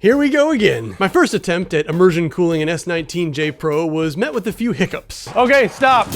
Here we go again. My first attempt at immersion cooling an S19J Pro was met with a few hiccups. Okay, stop.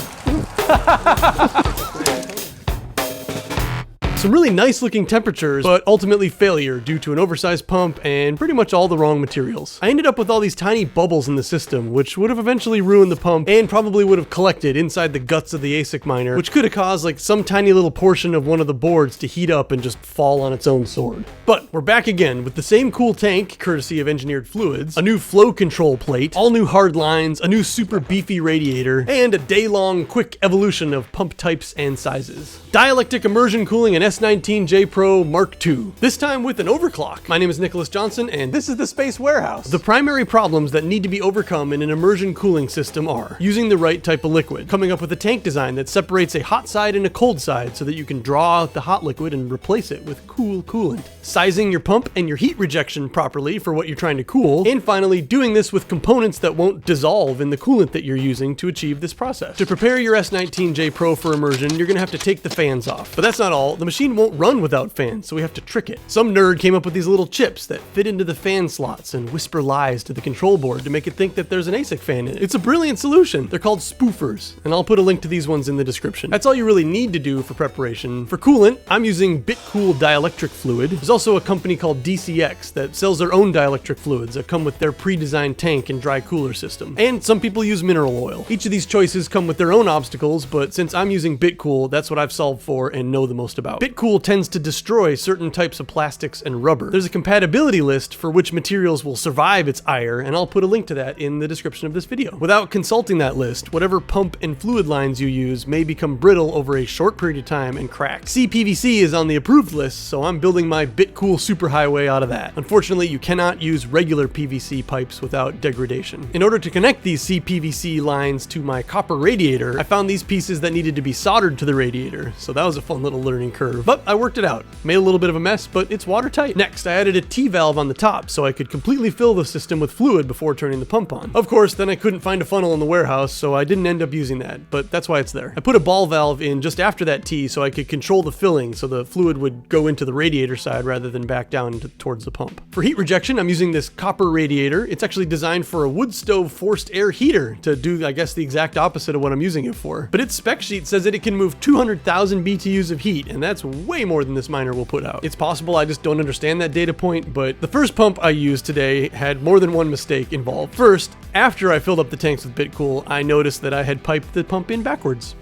Some really nice looking temperatures, but ultimately failure due to an oversized pump and pretty much all the wrong materials. I ended up with all these tiny bubbles in the system, which would have eventually ruined the pump and probably would have collected inside the guts of the ASIC miner, which could have caused like some tiny little portion of one of the boards to heat up and just fall on its own sword. But we're back again with the same cool tank, courtesy of Engineered Fluids, a new flow control plate, all new hard lines, a new super beefy radiator, and a day-long quick evolution of pump types and sizes. Dielectric Immersion Cooling and S19J Pro Mark II, this time with an overclock. My name is Nicholas Johnson, and this is the Space Warehouse. The primary problems that need to be overcome in an immersion cooling system are using the right type of liquid, coming up with a tank design that separates a hot side and a cold side so that you can draw out the hot liquid and replace it with cool coolant, sizing your pump and your heat rejection properly for what you're trying to cool, and finally doing this with components that won't dissolve in the coolant that you're using to achieve this process. To prepare your S19J Pro for immersion, you're going to have to take the fans off. But that's not all. The machine won't run without fans, so we have to trick it. Some nerd came up with these little chips that fit into the fan slots and whisper lies to the control board to make it think that there's an ASIC fan in it. It's a brilliant solution. They're called spoofers, and I'll put a link to these ones in the description. That's all you really need to do for preparation. For coolant, I'm using BitCool dielectric fluid. There's also a company called DCX that sells their own dielectric fluids that come with their pre-designed tank and dry cooler system. And some people use mineral oil. Each of these choices come with their own obstacles, but since I'm using BitCool, that's what I've solved for and know the most about. BitCool tends to destroy certain types of plastics and rubber. There's a compatibility list for which materials will survive its ire, and I'll put a link to that in the description of this video. Without consulting that list, whatever pump and fluid lines you use may become brittle over a short period of time and crack. CPVC is on the approved list, so I'm building my BitCool superhighway out of that. Unfortunately, you cannot use regular PVC pipes without degradation. In order to connect these CPVC lines to my copper radiator, I found these pieces that needed to be soldered to the radiator, so that was a fun little learning curve. But I worked it out. Made a little bit of a mess, but it's watertight. Next, I added a T-valve on the top so I could completely fill the system with fluid before turning the pump on. Of course, then I couldn't find a funnel in the warehouse, so I didn't end up using that, but that's why it's there. I put a ball valve in just after that T so I could control the filling so the fluid would go into the radiator side rather than back down towards the pump. For heat rejection, I'm using this copper radiator. It's actually designed for a wood stove forced air heater to do, I guess, the exact opposite of what I'm using it for. But its spec sheet says that it can move 200,000 BTUs of heat, and that's way more than this miner will put out. It's possible I just don't understand that data point, but the first pump I used today had more than one mistake involved. First, after I filled up the tanks with BitCool, I noticed that I had piped the pump in backwards.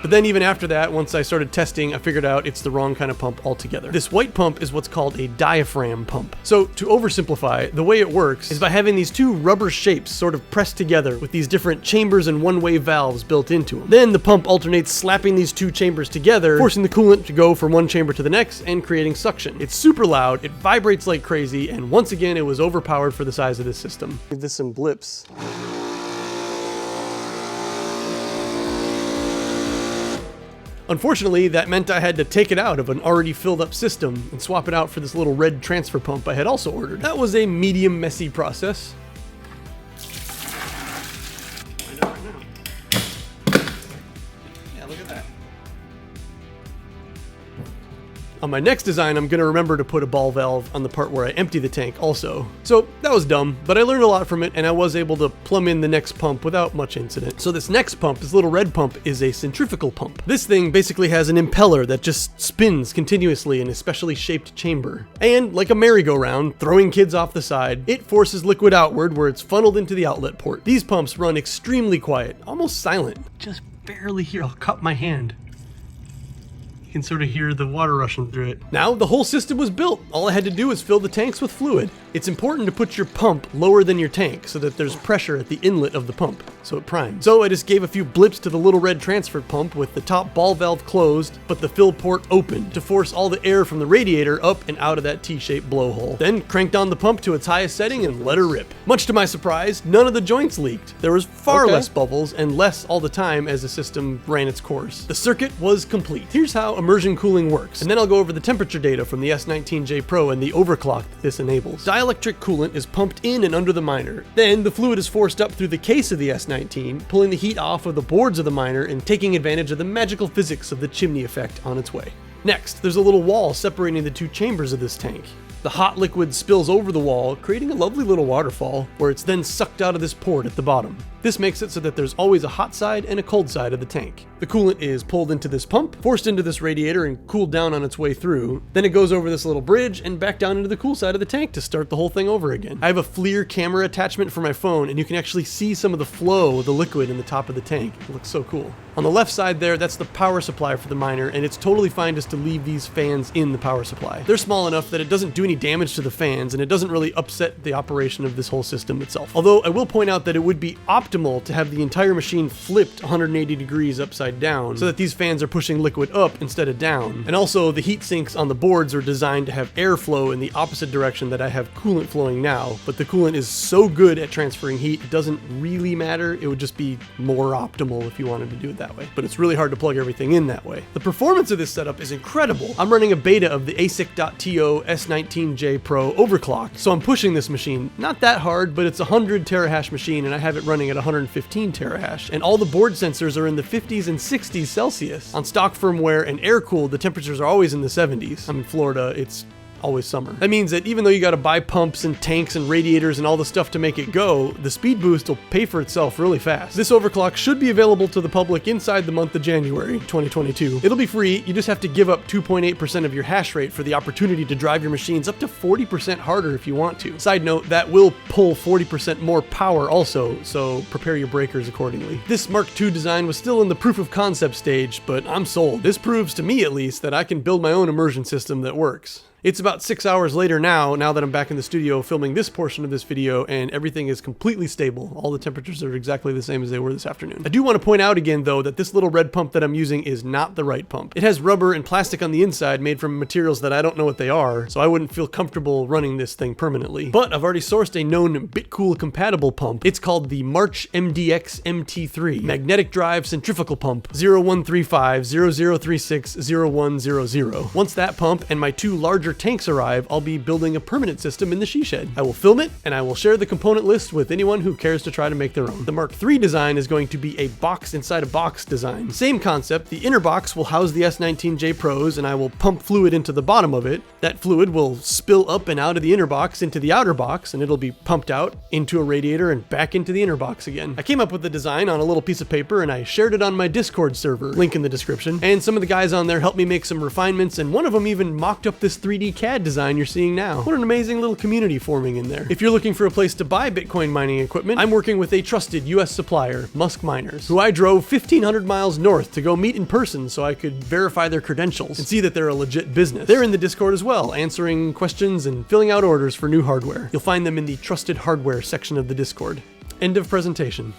But then even after that, once I started testing, I figured out it's the wrong kind of pump altogether. This white pump is what's called a diaphragm pump. So to oversimplify, the way it works is by having these two rubber shapes sort of pressed together with these different chambers and one-way valves built into them. Then the pump alternates slapping these two chambers together, forcing the coolant to go from one chamber to the next and creating suction. It's super loud, it vibrates like crazy, and once again, it was overpowered for the size of this system. Give this some blips. Unfortunately, that meant I had to take it out of an already filled up system and swap it out for this little red transfer pump I had also ordered. That was a medium messy process. Yeah, look at that. On my next design, I'm gonna remember to put a ball valve on the part where I empty the tank also. So that was dumb, but I learned a lot from it and I was able to plumb in the next pump without much incident. So this next pump, this little red pump, is a centrifugal pump. This thing basically has an impeller that just spins continuously in a specially shaped chamber. And like a merry-go-round, throwing kids off the side, it forces liquid outward where it's funneled into the outlet port. These pumps run extremely quiet, almost silent. Just barely hear, I'll cup my hand. You can sort of hear the water rushing through it. Now the whole system was built. All I had to do was fill the tanks with fluid. It's important to put your pump lower than your tank so that there's pressure at the inlet of the pump, so it primes. So I just gave a few blips to the little red transfer pump with the top ball valve closed, but the fill port open to force all the air from the radiator up and out of that T-shaped blowhole. Then cranked on the pump to its highest setting and let her rip. Much to my surprise, none of the joints leaked. There was far less bubbles and less all the time as the system ran its course. The circuit was complete. Here's how immersion cooling works, and then I'll go over the temperature data from the S19J Pro and the overclock that this enables. Dielectric coolant is pumped in and under the miner. Then the fluid is forced up through the case of the S19, pulling the heat off of the boards of the miner and taking advantage of the magical physics of the chimney effect on its way. Next, there's a little wall separating the two chambers of this tank. The hot liquid spills over the wall, creating a lovely little waterfall, where it's then sucked out of this port at the bottom. This makes it so that there's always a hot side and a cold side of the tank. The coolant is pulled into this pump, forced into this radiator and cooled down on its way through. Then it goes over this little bridge and back down into the cool side of the tank to start the whole thing over again. I have a FLIR camera attachment for my phone, and you can actually see some of the flow of the liquid in the top of the tank. It looks so cool. On the left side there, that's the power supply for the miner, and it's totally fine just to leave these fans in the power supply. They're small enough that it doesn't do any damage to the fans, and it doesn't really upset the operation of this whole system itself. Although I will point out that it would be optimal to have the entire machine flipped 180 degrees upside down so that these fans are pushing liquid up instead of down. And also the heat sinks on the boards are designed to have airflow in the opposite direction that I have coolant flowing now, but the coolant is so good at transferring heat, it doesn't really matter. It would just be more optimal if you wanted to do it that way, but it's really hard to plug everything in that way. The performance of this setup is incredible. I'm running a beta of the ASIC.to S19J Pro Overclock, so I'm pushing this machine not that hard, but it's a 100 terahash machine and I have it running at 115 terahash, and all the board sensors are in the 50s and 60s Celsius. On stock firmware and air-cooled, the temperatures are always in the 70s. I'm in Florida, it's always summer. That means that even though you gotta buy pumps and tanks and radiators and all the stuff to make it go, the speed boost will pay for itself really fast. This overclock should be available to the public inside the month of January 2022. It'll be free, you just have to give up 2.8% of your hash rate for the opportunity to drive your machines up to 40% harder if you want to. Side note, that will pull 40% more power also, so prepare your breakers accordingly. This Mark II design was still in the proof of concept stage, but I'm sold. This proves to me at least that I can build my own immersion system that works. It's about 6 hours later now that I'm back in the studio filming this portion of this video, and everything is completely stable. All the temperatures are exactly the same as they were this afternoon. I do want to point out again though that this little red pump that I'm using is not the right pump. It has rubber and plastic on the inside made from materials that I don't know what they are, so I wouldn't feel comfortable running this thing permanently. But I've already sourced a known Bitcool compatible pump. It's called the March MDX MT3 Magnetic Drive Centrifugal Pump 0135 0036 0100. Once that pump and my two larger tanks arrive, I'll be building a permanent system in the she shed. I will film it, and I will share the component list with anyone who cares to try to make their own. The Mark III design is going to be a box inside a box design. Same concept, the inner box will house the S19J Pros, and I will pump fluid into the bottom of it. That fluid will spill up and out of the inner box into the outer box, and it'll be pumped out into a radiator and back into the inner box again. I came up with the design on a little piece of paper, and I shared it on my Discord server, link in the description, and some of the guys on there helped me make some refinements, and one of them even mocked up this 3D CAD design you're seeing now. What an amazing little community forming in there. If you're looking for a place to buy Bitcoin mining equipment, I'm working with a trusted US supplier, Musk Miners, who I drove 1,500 miles north to go meet in person so I could verify their credentials and see that they're a legit business. They're in the Discord as well, answering questions and filling out orders for new hardware. You'll find them in the trusted hardware section of the Discord. End of presentation.